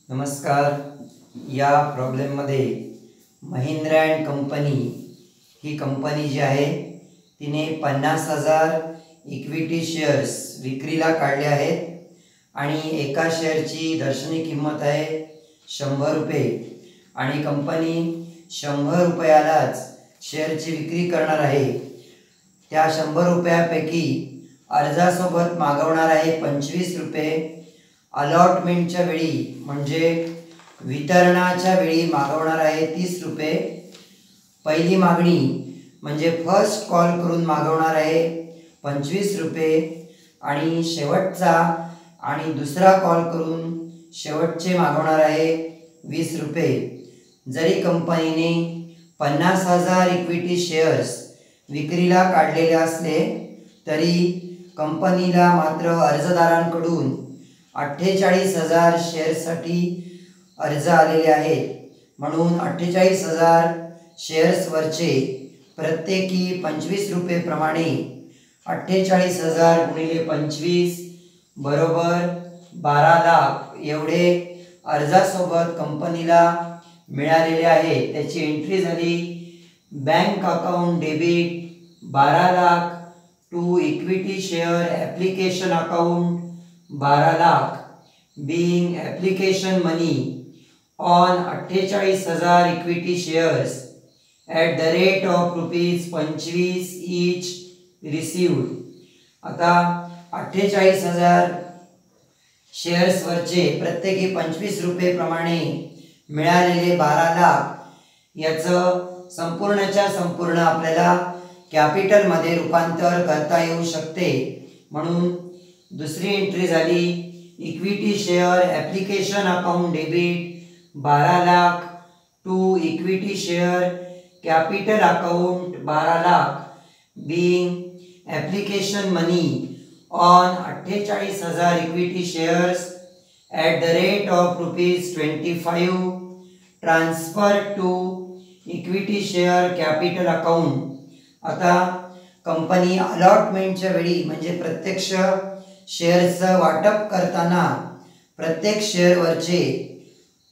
नमस्कार. या प्रॉब्लेममध्ये महिंद्रा अँड कंपनी ही कंपनी जी आहे तिने 50,000 इक्विटी शेअर्स विक्रीला काढले आहेत आणि एका शेअरची दर्शनी किंमत आहे 100 रुपये आणि कंपनी 100 रुपयालाच शेअरची विक्री करणार आहे. त्या 100 रुपयापैकी अर्जासोबत मागवणार आहे 25 रुपये. अलॉटमेंटच्या वेळी म्हणजे वितरणाच्या वेळी मागवणार आहे 30 रुपये. पहिली मागणी म्हणजे फर्स्ट कॉल करून मागवणार आहे 25 रुपये आणि शेवटचा आणि दुसरा कॉल करून शेवटचे मागवणार आहे 20 रुपये. जरी कंपनीने 50,000 इक्विटी शेअर्स विक्रीला काढलेले असले तरी कंपनीला मात्र अर्जदारांकडून 48,000 शेअर्ससाठी अर्ज आलेले आहेत. म्हणून 48,000 शेअर्सवरचे प्रत्येकी 25 रुपये प्रमाणे 48,000 गुणिले 25 बरोबर 12 लाख एवढे अर्जासोबत कंपनीला मिळालेले आहे. त्याची एंट्री झाली bank account debit 12 lakh to equity share application account 12 lakh being application money on 48,000 equity shares at the rate of ₹25 each received. आता 48,000 शेअर्सवरचे प्रत्येकी 25 रुपये प्रमाणे मिळालेले 12 लाख याचं संपूर्णच्या संपूर्ण आपल्याला कॅपिटलमध्ये रूपांतर करता येऊ शकते. म्हणून दुसरी एंट्री झाली equity share application account debit 12 lakh to equity share capital account 12 lakh being application money on 48,000 equity shares at the rate of ₹25 transfer to equity share capital account. आता कंपनी अलॉटमेंटच्या वेळी म्हणजे प्रत्यक्ष शेअर्सचं वाटप करताना प्रत्येक शेअरवरचे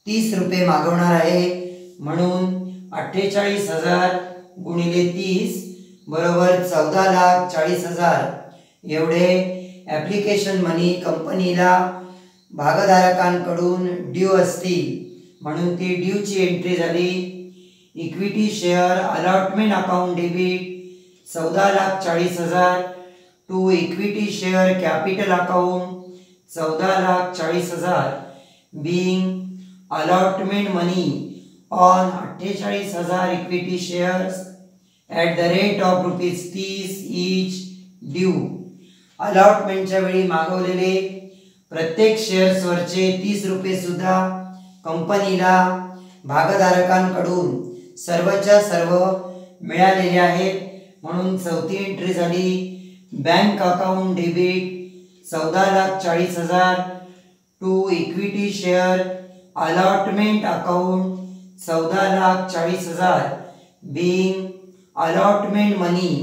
30 रुपये मागवणार आहे. म्हणून 48,000 गुणिले 30 बरोबर 14,40,000 एवढे ॲप्लिकेशन मनी कंपनीला भागधारकांकडून ड्यू असतील. म्हणून ती ड्यूची एंट्री झाली equity share allotment account debit 14,40,000 to equity share capital account 14,40,000 being allotment money on 48,000 equity shares at the rate of ₹30 each due. अलॉटमेंटच्या वेळी मागवलेले प्रत्येक शेअर्सवरचे 30 रुपये सुद्धा कंपनीला भागधारकांकडून सर्वच्या सर्व मिळालेले आहेत. म्हणून चौथी एंट्री झाली bank account debit 14,40,000 to equity share allotment account 14,40,000 being allotment money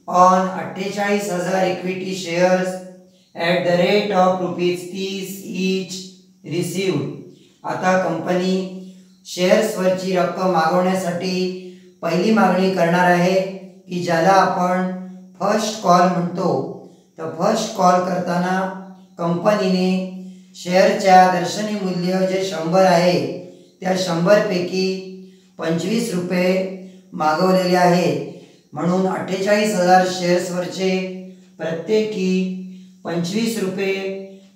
on 48,000 equity shares at the rate of ₹30 each received. आता कंपनी शेअर्सवरची रक्कम मागवण्यासाठी पहिली मागणी करणार आहे की ज्याला आपण फर्स्ट कॉल म्हणतो. तर फर्स्ट कॉल करताना कंपनीने शेअरच्या दर्शनी मूल्य जे 100 आहे त्या 100 पैकी 25 रुपये मागवलेले आहेत. म्हणून 48,000 शेअर्सवरचे प्रत्येकी 25 रुपये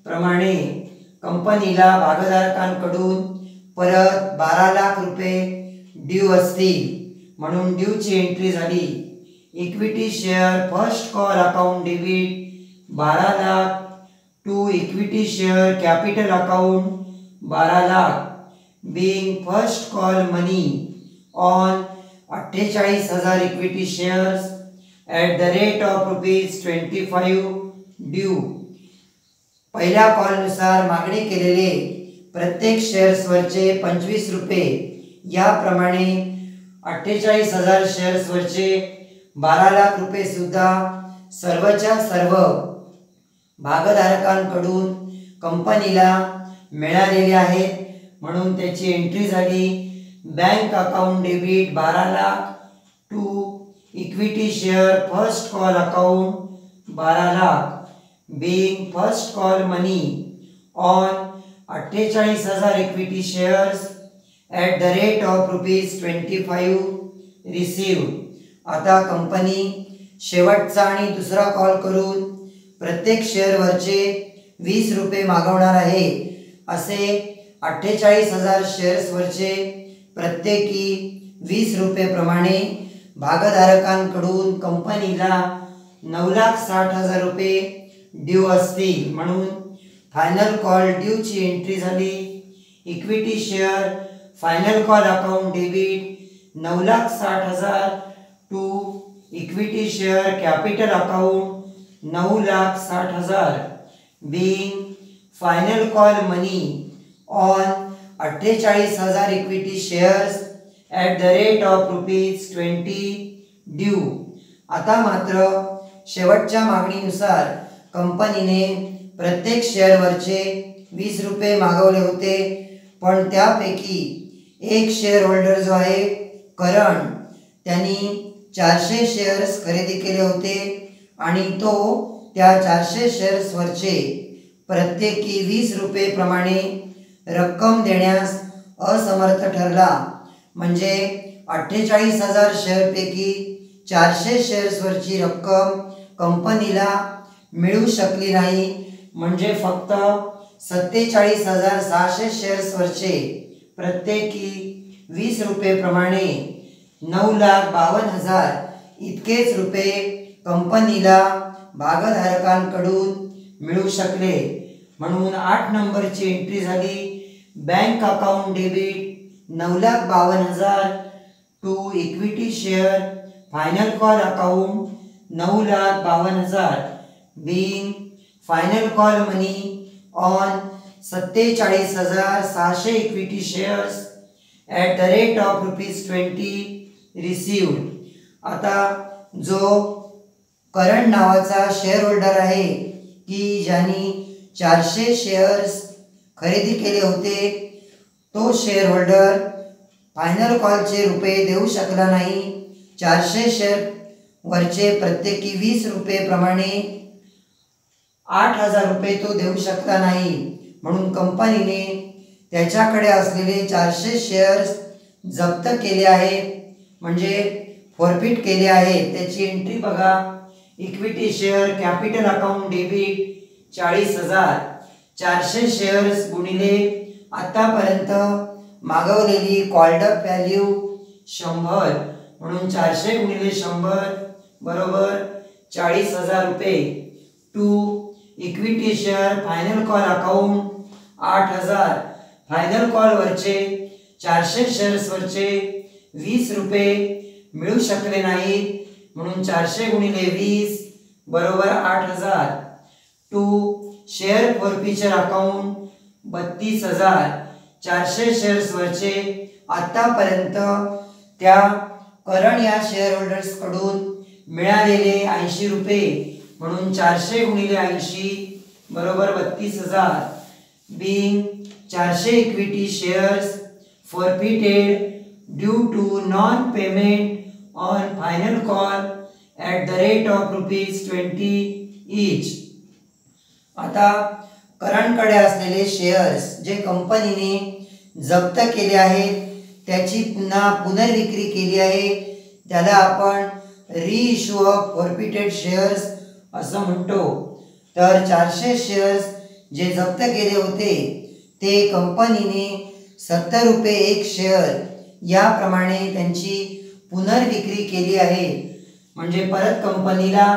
प्रमाणे कंपनीला भागधारकांकडून परत 12 लाख रुपये ड्यू असतील. म्हणून ड्यूची एंट्री झाली equity share first call account debit 12 lakh to equity share capital account 12 lakh being first call money on 48,000 equity shares at the rate of ₹25 due. पहिल्या कॉलनुसार मागणी केलेले प्रत्येक शेअर्सवरचे 25 रुपये याप्रमाणे 48,000 शेअर्सवरचे 12 लाख रुपये सुद्धा सर्वच्या सर्व भागधारकांकडून कंपनीला मिळालेले आहेत. म्हणून त्याची एंट्री झाली bank account debit 12 lakh to equity share first call account 12 lakh being first call money on 48,000 equity shares at the rate of ₹25 received. आता कंपनी शेवटचा आणि दुसरा कॉल करून प्रत्येक शेअरवरचे 20 रुपये मागवणार आहे. असे 48,000 शेअर्सवरचे प्रत्येकी 20 रुपये प्रमाणे भागधारकांकडून कंपनीला 9,60,000 रुपये ड्यू असतील. म्हणून फायनल कॉल ड्यूची एंट्री झाली equity share final call account debit 9,60,000 to equity share capital account 9,60,000 being final call money on 48,000 equity shares at the rate of ₹20 due. आता मात्र शेवटच्या मागणीनुसार कंपनीने प्रत्येक शेअरवरचे 20 रुपये मागवले होते, पण त्यापैकी एक शेअर होल्डर जो आहे करण, त्यांनी 400 शेअर्स खरेदी केले होते आणि तो त्या 400 शेअर्सवरचे प्रत्येकी 20 रुपये प्रमाणे रक्कम देण्यास असमर्थ ठरला. म्हणजे 48,000 शेअरपैकी 400 शेअर्सवरची रक्कम कंपनीला मिळू शकली नाही. म्हणजे फक्त 47,600 शेअर्सवरचे प्रत्येकी 20 रुपये प्रमाणे 9,52,000 इतकेच रुपये कंपनीला भागधारकांकडून मिळू शकले. म्हणून 8 नंबरची एंट्री झाली bank account debit 9,52,000 to equity share final call account 9,52,000 being final call money on 47,600 equity shares at the rate of ₹20 received. आता जो करण नावाचा शेअर होल्डर आहे की ज्यांनी 400 शेअर्स खरेदी केले होते, तो शेअर होल्डर फायनल कॉलचे रुपये देऊ शकला नाही. 400 शेअर वरचे प्रत्येकी 20 रुपये प्रमाणे 8,000 रुपये तो देऊ शकला नाही. म्हणून कंपनीने त्याच्याकडे असलेले 400 शेअर्स जप्त केले आहेत, म्हणजे फॉरफिट केले आहेत. त्याची एंट्री बघा equity share capital account debit 40,000 400 shares गुणिले आतापर्यंत मागवलेली कॉल्ड अप व्हॅल्यू 100. म्हणून 400 गुणिले 100 बरोबर 40,000 रुपये to equity share final call account 8,000 final कॉलवरचे 400 शेअर्सवरचे 20 रुपये मिळू शकले नाहीत. म्हणून 400 गुणिले 20 बरोबर 8,000 टू शेअर फॉरफिचर अकाउंट 32,000 400 शेअर्सवरचे आतापर्यंत त्या करण या शेअर होल्डर्सकडून मिळालेले 80 रुपये. म्हणून 400 गुणिले 80 बरोबर 32,000 being 400 equity shares forfeited due to non-payment on final call at the rate of ₹20 each. आता करणकडे असलेले शेअर्स जे कंपनीने जप्त केले आहेत त्याची पुन्हा पुनर्विक्री केली आहे, त्याला आपण रिइश्यू ऑफ फॉरफिटेड शेअर्स असं म्हणतो. तर 400 शेअर्स जे जप्त केले होते ते कंपनीने 70 रुपये एक शेअर याप्रमाणे त्यांची पुनर्विक्री केली आहे. म्हणजे परत कंपनीला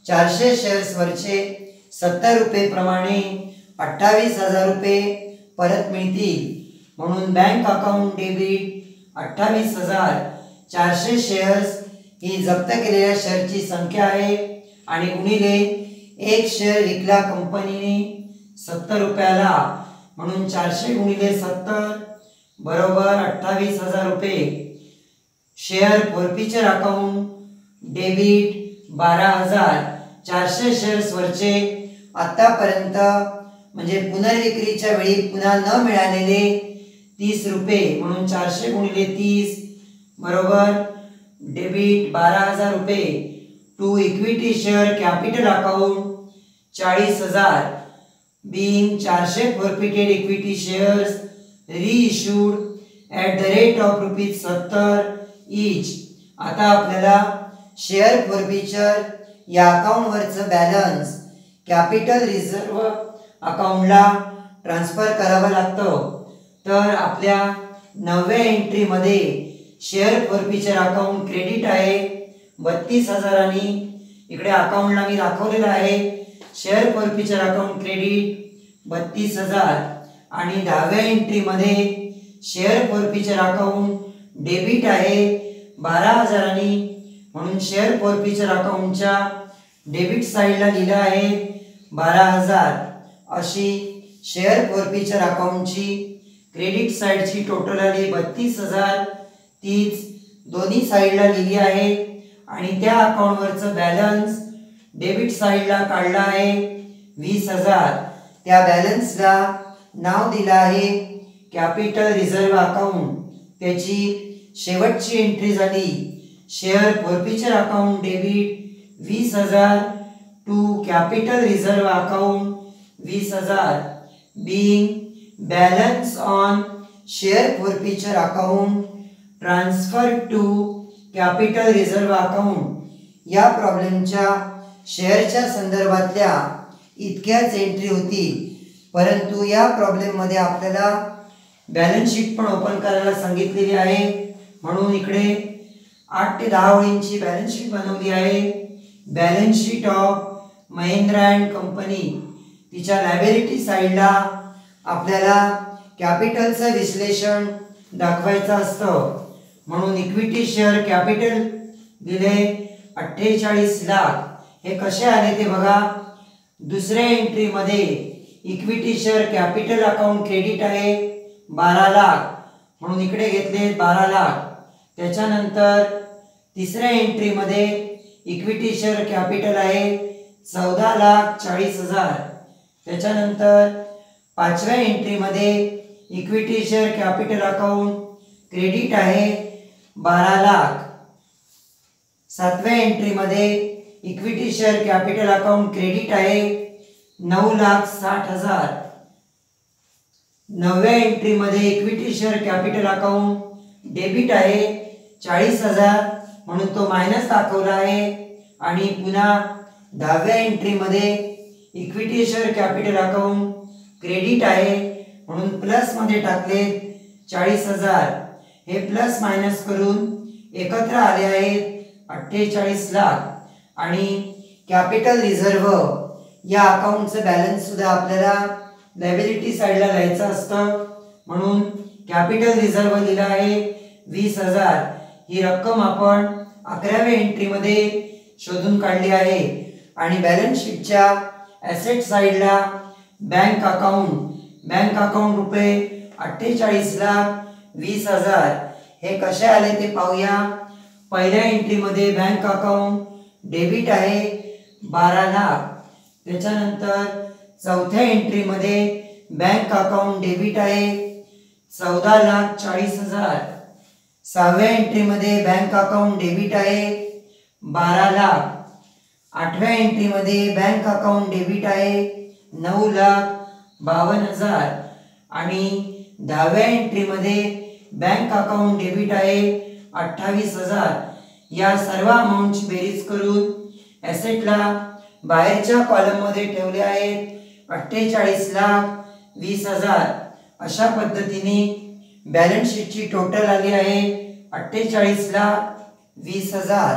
400 शेअर्सवरचे 70 रुपये प्रमाणे 28,000 रुपये परत मिळतील. म्हणून बँक अकाउंट डेबिट 28,000 400 शेअर्स ही जप्त केलेल्या शेअरची संख्या आहे आणि गुणिले एक शेअर विकला कंपनीने 70 रुपयाला. म्हणून 400 गुणिले 70 बरोबर 28,000 रुपये. शेअर फॉरफिचर अकाउंट डेबिट 12,000 400 शेअर्सवरचे आतापर्यंत म्हणजे पुनर्विक्रीच्या वेळी पुन्हा न मिळालेले 30 रुपये म्हणून 400 गुणिले 30 बरोबर डेबिट 12,000 रुपये to equity share capital account 40,000 being 400 forfeited equity shares reissued at the rate of ₹70 each. आता आपल्याला शेअर फॉरफिचर या अकाउंटवरचं बॅलन्स कॅपिटल रिझर्व अकाउंटला ट्रान्सफर करावं लागतं. तर आपल्या 9व्या एंट्रीमध्ये शेअर फॉरफिचर अकाउंट क्रेडिट आहे 32,000 आणि इकडे अकाउंटला मी दाखवलेलं आहे शेअर फॉरफिचर अकाउंट क्रेडिट 32,000 आणि 10व्या एंट्रीमध्ये शेअर फॉरफिचर अकाउंट डेबिट आहे 12,000 आणि म्हणून शेअर फॉरफिचर अकाउंटच्या डेबिट साईडला लिहिलं आहे 12,000 अशी शेअर फॉरफिचर अकाउंटची क्रेडिट साईडची टोटल आली 32,000 तीच दोन्ही साईडला लिहिली आहे आणि त्या अकाउंटवरचं बॅलन्स डेबिट साईडला काढला आहे 20,000. त्या बॅलन्सला नाव दिलं आहे कॅपिटल रिझर्व अकाउंट. त्याची शेवटची एंट्री झाली share forfeiture account debit 20,000 to capital reserve account 20,000 being balance on share forfeiture account transferred to capital reserve account. या प्रॉब्लेमच्या शेअरच्या संदर्भातल्या इतक्याच एंट्री होती, परंतु या प्रॉब्लेममध्ये आपल्याला बॅलन्स शीट पण ओपन करायला सांगितलेली आहे. म्हणून इकडे 8 ते 10 ओळींची बॅलन्स शीट बनवली आहे. Balance sheet of Mahindra and company. तिच्या लायबिलिटी साईडला आपल्याला कॅपिटलचं विश्लेषण दाखवायचं असतं. म्हणून इक्विटी शेअर कॅपिटल दिले 48 लाख. हे कसे आले ते बघा. दुसऱ्या एंट्रीमध्ये equity share capital account credit आहे 12 लाख म्हणून इकडे घेतले 12 लाख. त्याच्यानंतर तिसऱ्या एंट्रीमध्ये इक्विटी शेअर कॅपिटल आहे 14,40,000. त्याच्यानंतर पाचव्या एंट्रीमध्ये equity share capital account credit आहे 12 लाख. सातव्या एंट्रीमध्ये equity share capital account credit आहे 9,60,000. 9व्या एंट्रीमध्ये equity share capital account debit आहे 40,000 म्हणून तो मायनस दाखवला आहे. आणि पुन्हा 10व्या एंट्रीमध्ये equity share capital account credit आहे म्हणून प्लस मध्ये टाकले 40,000. हे प्लस मायनस करून एकत्र आले आहेत 48 लाख. आणि कॅपिटल रिझर्व या अकाउंटचं बॅलन्स सुद्धा आपल्याला लायबिलिटी साईडला लिहायचं असतं. म्हणून कॅपिटल रिझर्व लिहिलं आहे 20,000. ही रक्कम आपण 11व्या एंट्रीमध्ये शोधून काढली आहे. आणि बॅलन्स शीटच्या ॲसेट साईडला बँक अकाउंट रुपये 48 लाख 20,000. हे कसे आले ते पाहूया. पहिल्या एंट्रीमध्ये बँक अकाउंट डेबिट आहे 12 लाख. त्याच्यानंतर चौथ्या एंट्रीमध्ये बँक अकाउंट डेबिट आहे 14,40,000. 6व्या एंट्रीमध्ये बँक अकाउंट डेबिट आहे 12 लाख. 8व्या एंट्रीमध्ये बँक अकाउंट डेबिट आहे 9,52,000. आणि 10व्या एंट्रीमध्ये बँक अकाउंट डेबिट आहे 28,000. या सर्व अमाऊंटची बेरीज करून ॲसेटला बाहेरच्या कॉलममध्ये ठेवले आहेत 48 लाख 20,000. अशा पद्धतीने बॅलन्स शीटची टोटल आली आहे 48 लाख 20,000.